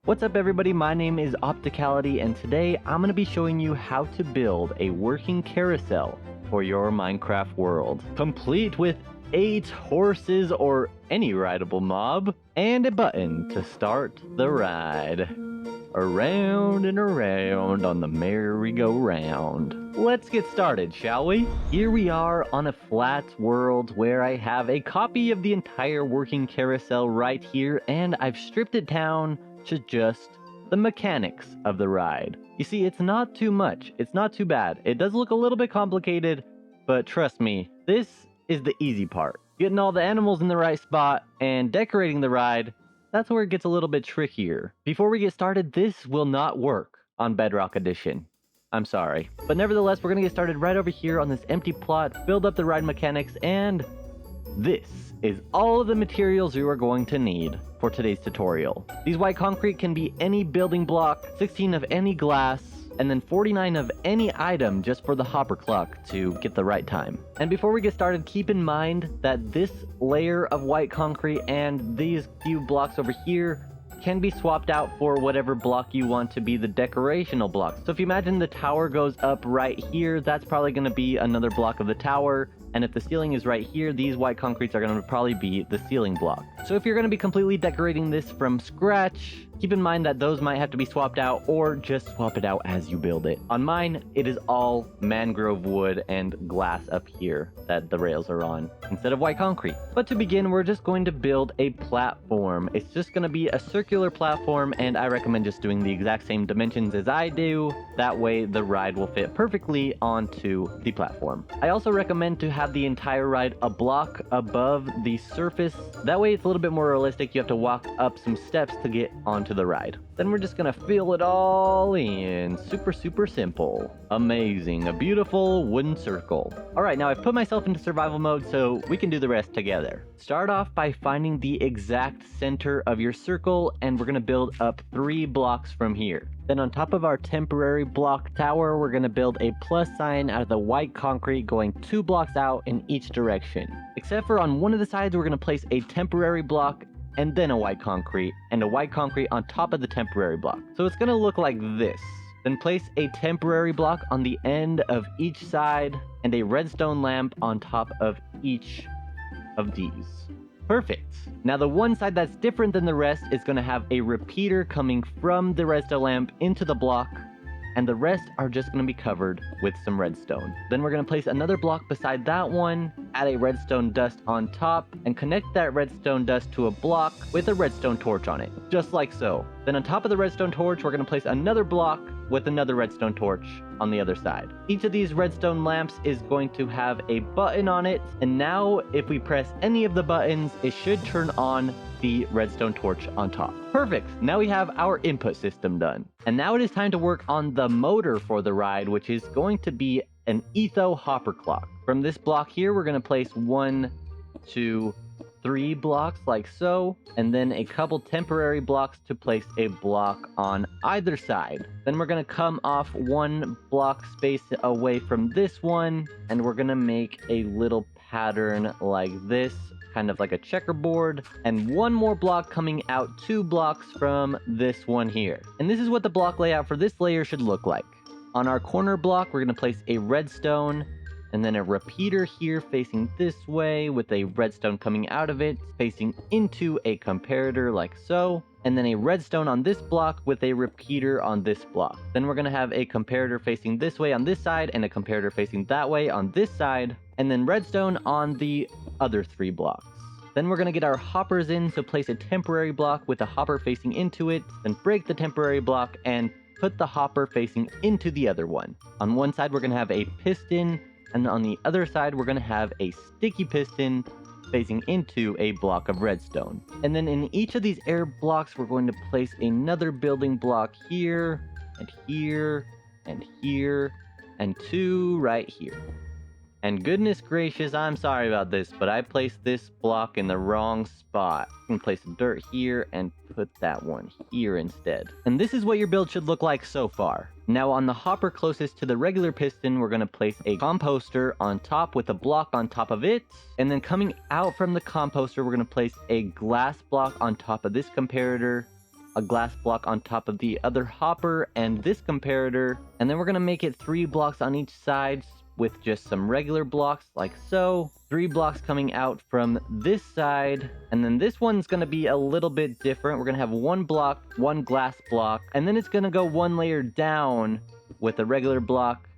What's up everybody, my name is Opticality and today I'm going to be showing you how to build a working carousel for your Minecraft world. Complete with 8 horses or any rideable mob, and a button to start the ride. Around and around on the merry-go-round. Let's get started, shall we? Here we are on a flat world where I have a copy of the entire working carousel right here, and I've stripped it down to just the mechanics of the ride. You see, it's not too much. It's not too bad. It does look a little bit complicated, but trust me, this is the easy part. Getting all the animals in the right spot and decorating the ride, that's where it gets a little bit trickier. Before we get started, this will not work on Bedrock Edition. I'm sorry. But nevertheless, we're going to get started right over here on this empty plot, build up the ride mechanics, and this is all of the materials you are going to need for today's tutorial. These white concrete can be any building block, 16 of any glass, and then 49 of any item just for the hopper clock to get the right time. And before we get started, keep in mind that this layer of white concrete and these few blocks over here can be swapped out for whatever block you want to be the decorational block. So if you imagine the tower goes up right here, that's probably going to be another block of the tower. And if the ceiling is right here, these white concretes are going to probably be the ceiling block. So if you're going to be completely decorating this from scratch, keep in mind that those might have to be swapped out or just swap it out as you build it. On mine, it is all mangrove wood and glass up here that the rails are on instead of white concrete. But to begin, we're just going to build a platform. It's just going to be a circular platform, and I recommend just doing the exact same dimensions as I do. That way the ride will fit perfectly onto the platform. I also recommend to have the entire ride a block above the surface. That way it's a little bit more realistic. You have to walk up some steps to get onto the ride. Then we're just gonna fill it all in. Super simple. Amazing. A beautiful wooden circle. Alright, now I've put myself into survival mode so we can do the rest together. Start off by finding the exact center of your circle, and we're gonna build up 3 blocks from here. Then on top of our temporary block tower, we're going to build a plus sign out of the white concrete going 2 blocks out in each direction. Except for on one of the sides, we're going to place a temporary block and then a white concrete, and a white concrete on top of the temporary block. So it's going to look like this. Then place a temporary block on the end of each side and a redstone lamp on top of each of these. Perfect. Now the one side that's different than the rest is going to have a repeater coming from the redstone lamp into the block, and the rest are just going to be covered with some redstone. Then we're going to place another block beside that one, add a redstone dust on top, and connect that redstone dust to a block with a redstone torch on it, just like so. Then on top of the redstone torch, we're going to place another block with another redstone torch on the other side. Each of these redstone lamps is going to have a button on it, and now if we press any of the buttons, it should turn on the redstone torch on top. Perfect! Now we have our input system done. And now it is time to work on the motor for the ride, which is going to be an etho hopper clock. From this block here, we're going to place 1, 2, 3 blocks like so, and then a couple temporary blocks to place a block on either side. Then we're going to come off 1 block space away from this one, and we're going to make a little pattern like this, kind of like a checkerboard, and 1 more block coming out 2 blocks from this one here. And this is what the block layout for this layer should look like. On our corner block, we're going to place a redstone, and then a repeater here facing this way with a redstone coming out of it, facing into a comparator like so. And then a redstone on this block with a repeater on this block. Then we're going to have a comparator facing this way on this side and a comparator facing that way on this side. And then redstone on the other 3 blocks. Then we're going to get our hoppers in, so place a temporary block with a hopper facing into it, then break the temporary block and put the hopper facing into the other one. On one side we're going to have a piston, and on the other side we're going to have a sticky piston facing into a block of redstone. And then in each of these air blocks we're going to place another building block here, and here, and here, and 2 right here. And goodness gracious, I'm sorry about this, but I placed this block in the wrong spot. I'm going to place some dirt here and put that one here instead. And this is what your build should look like so far. Now on the hopper closest to the regular piston, we're going to place a composter on top with a block on top of it. And then coming out from the composter, we're going to place a glass block on top of this comparator a glass block on top of the other hopper and this comparator. And then we're going to make it 3 blocks on each side with just some regular blocks like so. 3 blocks coming out from this side. And then this one's going to be a little bit different. We're going to have 1 block, 1 glass block, and then it's going to go 1 layer down with a regular block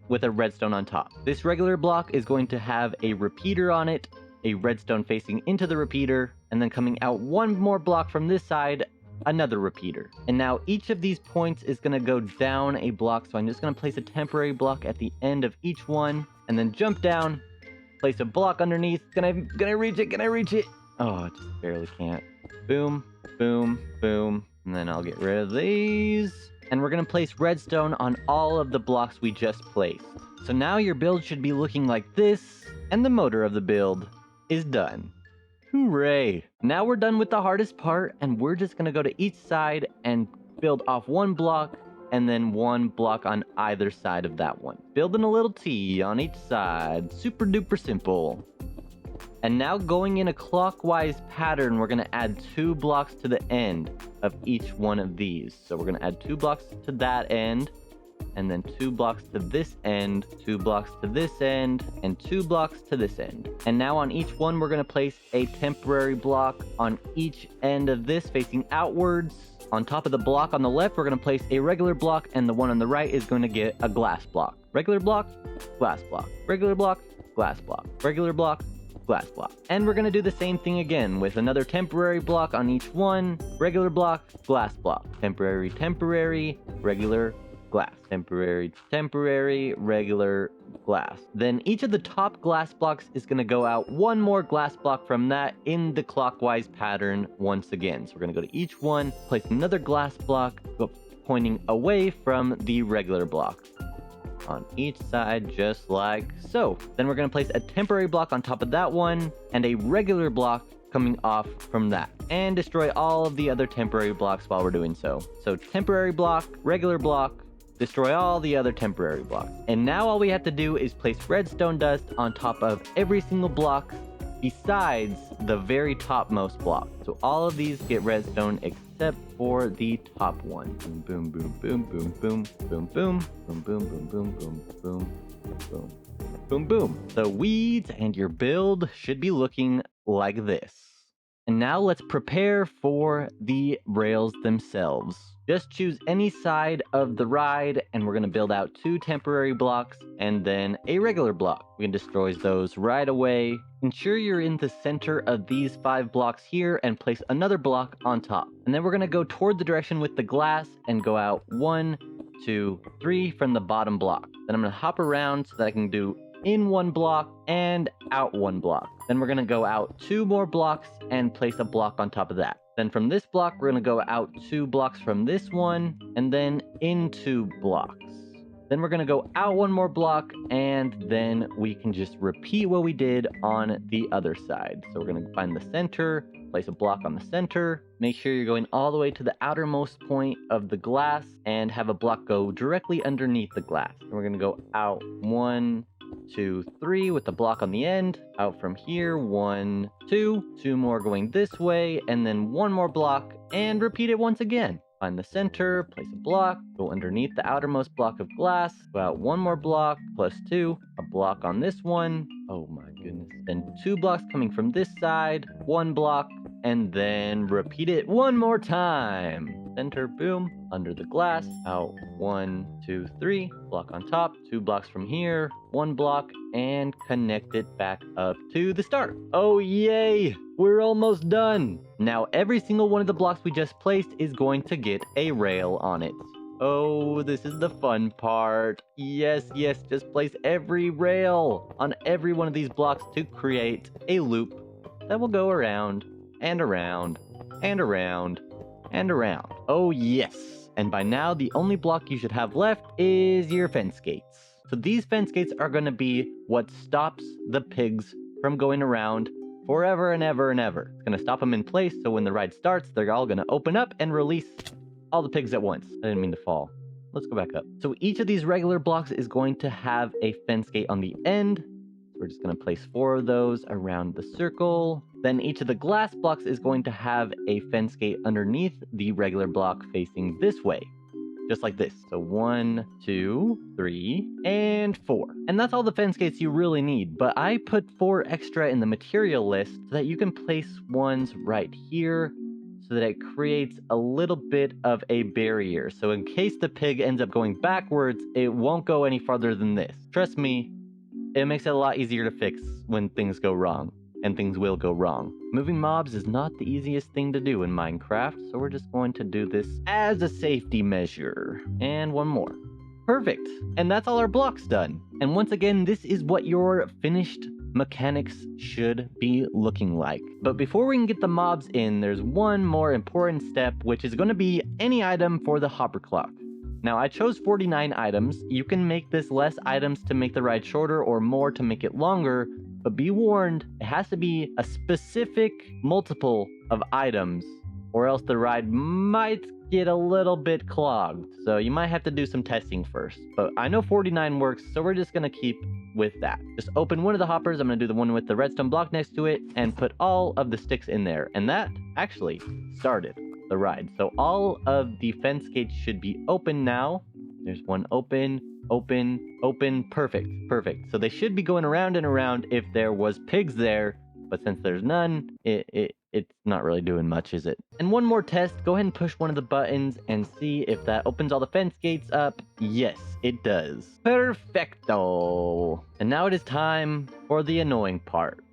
with a redstone on top. This regular block is going to have a repeater on it, a redstone facing into the repeater, and then coming out 1 more block from this side, another repeater. And now each of these points is going to go down a block, so I'm just going to place a temporary block at the end of each one, and then jump down, place a block underneath. Can I reach it? Can I reach it? Oh, I just barely can't. Boom, boom, boom, and then I'll get rid of these. And we're going to place redstone on all of the blocks we just placed. So now your build should be looking like this, and the motor of the build is done. Hooray! Now we're done with the hardest part, and we're just going to go to each side and build off 1 block, and then 1 block on either side of that one. Building a little T on each side. Super duper simple. And now going in a clockwise pattern, we're going to add 2 blocks to the end of each one of these. So we're going to add 2 blocks to that end, and then 2 blocks to this end, 2 blocks to this end, and 2 blocks to this end. And now on each one, we're going to place a temporary block on each end of this facing outwards. On top of the block on the left, we're going to place a regular block, and the one on the right is going to get a glass block. Regular block, glass block. Regular block, glass block. Regular block, glass block. And we're going to do the same thing again with another temporary block on each one. Regular block, glass block. Temporary, temporary, regular, glass. Temporary, temporary, regular, glass. Then each of the top glass blocks is going to go out 1 more glass block from that in the clockwise pattern once again. So we're going to go to each one, place another glass block pointing away from the regular block on each side, just like so. Then we're going to place a temporary block on top of that one and a regular block coming off from that, and destroy all of the other temporary blocks while we're doing so. So temporary block, regular block, destroy all the other temporary blocks. And now all we have to do is place redstone dust on top of every single block besides the very topmost block. So all of these get redstone except for the top one. Boom, boom, boom, boom, boom, boom, boom, boom, boom, boom, boom, boom, boom, boom, boom, boom. The weeds and your build should be looking like this. And now let's prepare for the rails themselves. Just choose any side of the ride, and we're going to build out 2 temporary blocks and then a regular block. We can destroy those right away. Ensure you're in the center of these 5 blocks here and place another block on top. And then we're going to go toward the direction with the glass and go out 1, 2, 3 from the bottom block. Then I'm going to hop around so that I can do in 1 block and out 1 block. Then we're going to go out 2 more blocks and place a block on top of that. Then from this block, we're going to go out 2 blocks from this one, and then in 2 blocks. Then we're going to go out 1 more block, and then we can just repeat what we did on the other side. So we're going to find the center, place a block on the center, make sure you're going all the way to the outermost point of the glass, and have a block go directly underneath the glass. And we're going to go out 1, 2, 3 with the block on the end. Out from here, 1, 2. 2 more going this way, and then 1 more block, and repeat it once again. Find the center, place a block, go underneath the outermost block of glass, go out 1 more block, plus 2, a block on this one. Oh my goodness. Then 2 blocks coming from this side, 1 block, and then repeat it 1 more time. Center, boom, under the glass, out 1, 2, 3, block on top, 2 blocks from here, 1 block, and connect it back up to the start. Oh yay, we're almost done. Now every single one of the blocks we just placed is going to get a rail on it. Oh, this is the fun part. Yes, yes, just place every rail on every one of these blocks to create a loop that will go around and around and around and around. Oh yes. And by now, the only block you should have left is your fence gates. So these fence gates are going to be what stops the pigs from going around forever and ever and ever. It's going to stop them in place, so when the ride starts, they're all going to open up and release all the pigs at once. I didn't mean to fall. Let's go back up. So each of these regular blocks is going to have a fence gate on the end. So We're just going to place 4 of those around the circle. Then each of the glass blocks is going to have a fence gate underneath the regular block facing this way. Just like this. So 1, 2, 3, and 4. And that's all the fence gates you really need. But I put 4 extra in the material list so that you can place ones right here so that it creates a little bit of a barrier. So in case the pig ends up going backwards, it won't go any farther than this. Trust me, it makes it a lot easier to fix when things go wrong. And things will go wrong. Moving mobs is not the easiest thing to do in Minecraft, so we're just going to do this as a safety measure. And one more. Perfect. And that's all our blocks done. And once again, this is what your finished mechanics should be looking like. But before we can get the mobs in, there's one more important step, which is going to be any item for the hopper clock. Now, I chose 49 items. You can make this less items to make the ride shorter or more to make it longer, but be warned, it has to be a specific multiple of items, or else the ride might get a little bit clogged. So you might have to do some testing first. But I know 49 works, so we're just going to keep with that. Just open one of the hoppers. I'm going to do the one with the redstone block next to it, and put all of the sticks in there. And that actually started the ride. So all of the fence gates should be open now. There's one open, open, open. Perfect, perfect. So they should be going around and around if there was pigs there, but since there's none, it's not really doing much, is it? And one more test. Go ahead and push one of the buttons and see if that opens all the fence gates up. Yes, it does. Perfecto. And now it is time for the annoying part.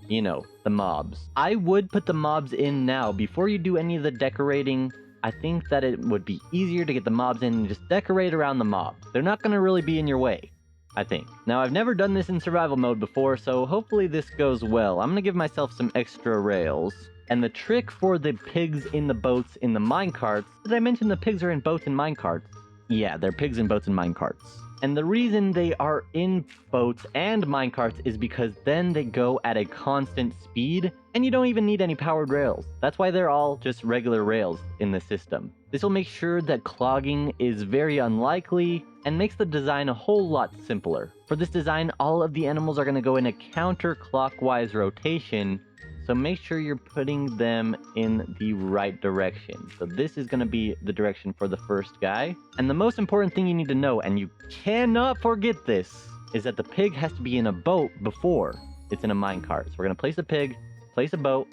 You know, the mobs. I would put the mobs in now before you do any of the decorating. I think that it would be easier to get the mobs in and just decorate around the mobs. They're not going to really be in your way, I think. Now, I've never done this in survival mode before, so hopefully this goes well. I'm going to give myself some extra rails. And the trick for the pigs in the boats in the minecarts... Did I mention the pigs are in boats and minecarts? Yeah, they're pigs in boats and minecarts. And the reason they are in boats and minecarts is because then they go at a constant speed, and you don't even need any powered rails. That's why they're all just regular rails in the system. This will make sure that clogging is very unlikely, and makes the design a whole lot simpler. For this design, all of the animals are going to go in a counterclockwise rotation, so make sure you're putting them in the right direction. So this is going to be the direction for the first guy. And the most important thing you need to know, and you cannot forget this, is that the pig has to be in a boat before it's in a minecart. So we're going to place a pig, place a boat.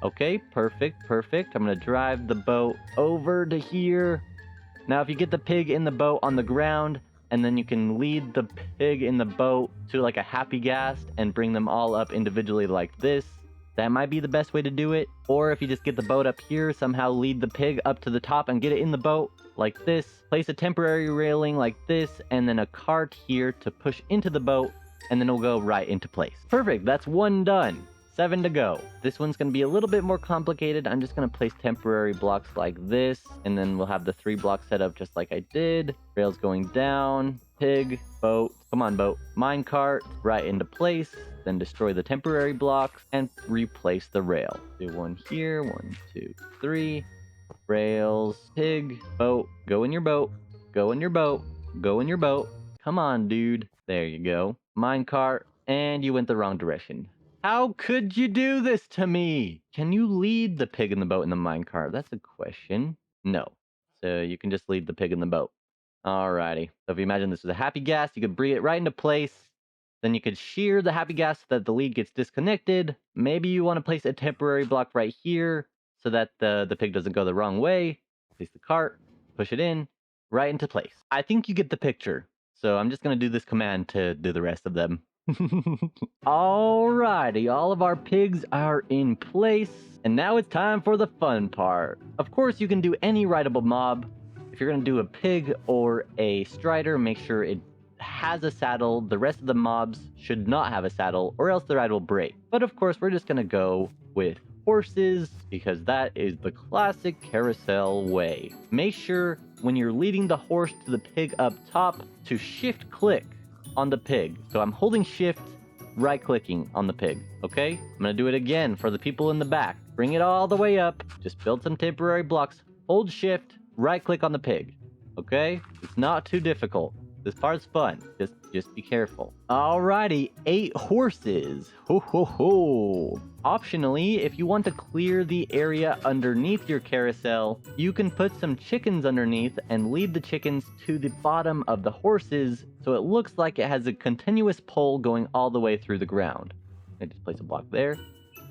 Okay, perfect, perfect. I'm going to drive the boat over to here. Now, if you get the pig in the boat on the ground, and then you can lead the pig in the boat to like a happy gas and bring them all up individually like this, that might be the best way to do it. Or if you just get the boat up here, somehow lead the pig up to the top and get it in the boat like this. Place a temporary railing like this, and then a cart here to push into the boat, and then it'll go right into place. Perfect, that's one done. 7 to go. This one's going to be a little bit more complicated. I'm just going to place temporary blocks like this, and then we'll have the 3 blocks set up just like I did. Rails going down, pig, boat, come on boat, minecart, right into place. Then destroy the temporary blocks and replace the rail. Do one here, 1, 2, 3. Rails, pig, boat, go in your boat, go in your boat, go in your boat. Come on, dude. There you go. Minecart, and you went the wrong direction. How could you do this to me? Can you lead the pig in the boat in the minecart? That's a question. No. So you can just lead the pig in the boat. Alrighty. So if you imagine this was a happy gas, you could bring it right into place. Then you could shear the happy gas so that the lead gets disconnected. Maybe you want to place a temporary block right here so that the pig doesn't go the wrong way. Place the cart, push it in, right into place. I think you get the picture. So I'm just going to do this command to do the rest of them. Alrighty, all of our pigs are in place. And now it's time for the fun part. Of course, you can do any rideable mob. If you're going to do a pig or a strider, make sure it has a saddle. The rest of the mobs should not have a saddle, or else the ride will break. But of course, we're just going to go with horses, because that is the classic carousel way. Make sure when you're leading the horse to the pig up top to shift click on the pig. So I'm holding shift, right clicking on the pig. Okay, I'm gonna do it again for the people in the back. Bring it all the way up, just build some temporary blocks, hold shift, right click on the pig. Okay, it's not too difficult. This part's fun. Just be careful. Alrighty, 8 horses. Ho ho ho. Optionally, if you want to clear the area underneath your carousel, you can put some chickens underneath and lead the chickens to the bottom of the horses so it looks like it has a continuous pole going all the way through the ground. I just place a block there,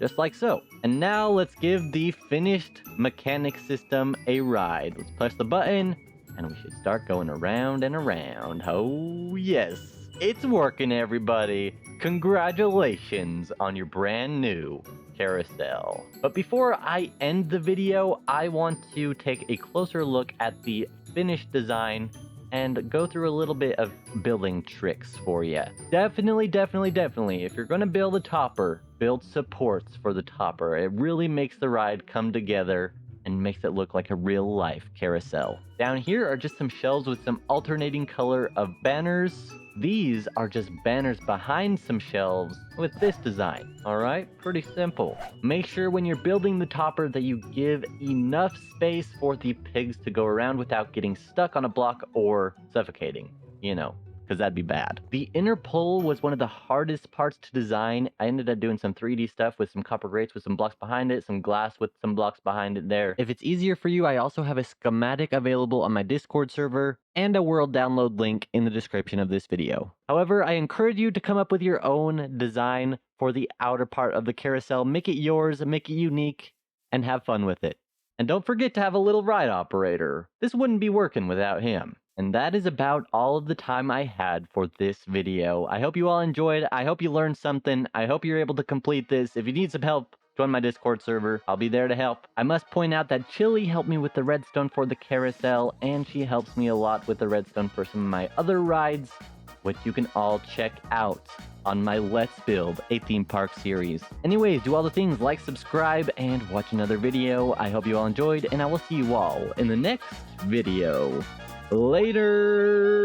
just like so. And now let's give the finished mechanic system a ride. Let's press the button and we should start going around and around. Oh yes, it's working, everybody. Congratulations on your brand new carousel. But before I end the video, I want to take a closer look at the finished design and go through a little bit of building tricks for you. Definitely, if you're going to build a topper, build supports for the topper. It really makes the ride come together and makes it look like a real life carousel. Down here are just some shelves with some alternating color of banners. These are just banners behind some shelves with this design. Alright, pretty simple. Make sure when you're building the topper that you give enough space for the pigs to go around without getting stuck on a block or suffocating, you know, because that'd be bad. The inner pole was one of the hardest parts to design. I ended up doing some 3D stuff with some copper grates with some blocks behind it, some glass with some blocks behind it there. If it's easier for you, I also have a schematic available on my Discord server and a world download link in the description of this video. However, I encourage you to come up with your own design for the outer part of the carousel. Make it yours, make it unique, and have fun with it. And don't forget to have a little ride operator. This wouldn't be working without him. And that is about all of the time I had for this video. I hope you all enjoyed. I hope you learned something. I hope you're able to complete this. If you need some help, join my Discord server. I'll be there to help. I must point out that Chili helped me with the redstone for the carousel, and she helps me a lot with the redstone for some of my other rides, which you can all check out on my Let's Build a Theme Park series. Anyways, do all the things, like, subscribe, and watch another video. I hope you all enjoyed, and I will see you all in the next video. Later!